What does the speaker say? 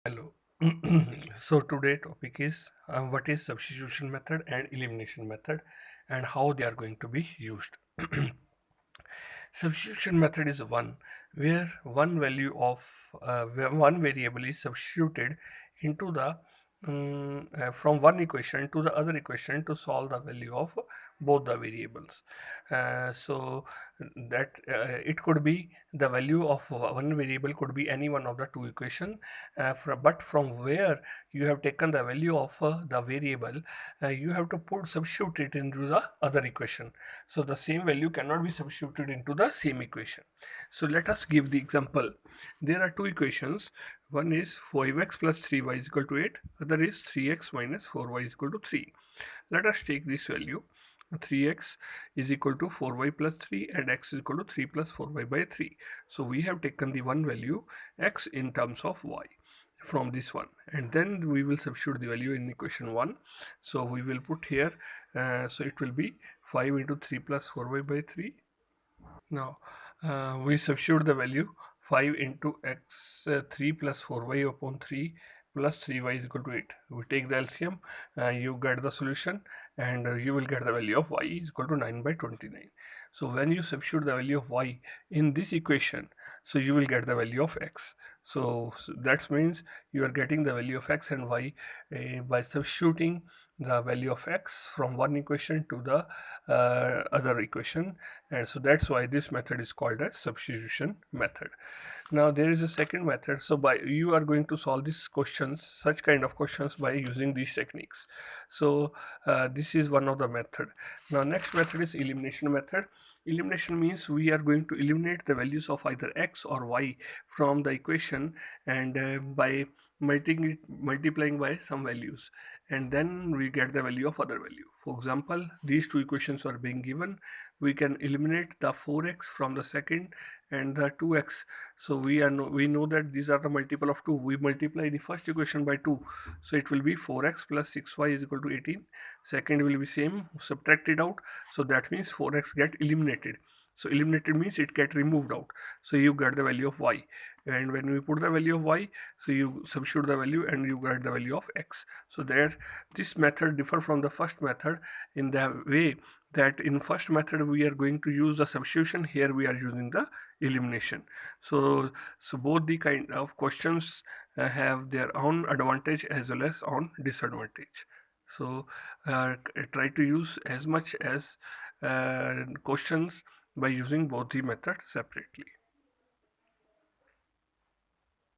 Hello. So today topic is what is substitution method and elimination method and how they are going to be used. Substitution method is one where one value of where one variable is substituted into the from one equation to the other equation to solve the value of both the variables. So that it could be the value of one variable could be any one of the two equation, but from where you have taken the value of the variable, you have to put substitute it into the other equation. So the same value cannot be substituted into the same equation. So let us give the example. There are two equations. One is 5x plus 3y is equal to 8. Other is 3x minus 4y is equal to 3. Let us take this value. 3x is equal to 4y plus 3 and x is equal to 3 plus 4y by 3. So we have taken the one value x in terms of y from this one, and then we will substitute the value in equation 1. So we will put here, so it will be 5 into 3 plus 4y by 3. Now we substitute the value 5 into x 3 plus 4y upon 3 plus 3y is equal to 8. We take the LCM, you get the solution, and you will get the value of y is equal to 9 by 29. So when you substitute the value of y in this equation, so you will get the value of x. So that means you are getting the value of x and y by substituting the value of x from one equation to the other equation, and so that's why this method is called as substitution method. Now there is a second method. So by you are going to solve these questions, such kind of questions, by using these techniques. So this is one of the method. Now next method is elimination method. Elimination means we are going to eliminate the values of either x or y from the equation, and by multiplying by some values, and then we get the value of other value. For example, these two equations are being given. We can eliminate the 4x from the second and the 2x. So we know that these are the multiple of 2. We multiply the first equation by 2, so it will be 4x plus 6y is equal to 18. Second will be same, subtract it out, so that means 4x get eliminated. So eliminated means it get removed out, so you get the value of y, and when we put the value of y, so you substitute the value and you get the value of x. So there, this method differ from the first method in the way that in first method we are going to use the substitution, here we are using the elimination. So both the kind of questions have their own advantage as well as own disadvantage. So try to use as much as questions by using both the method separately.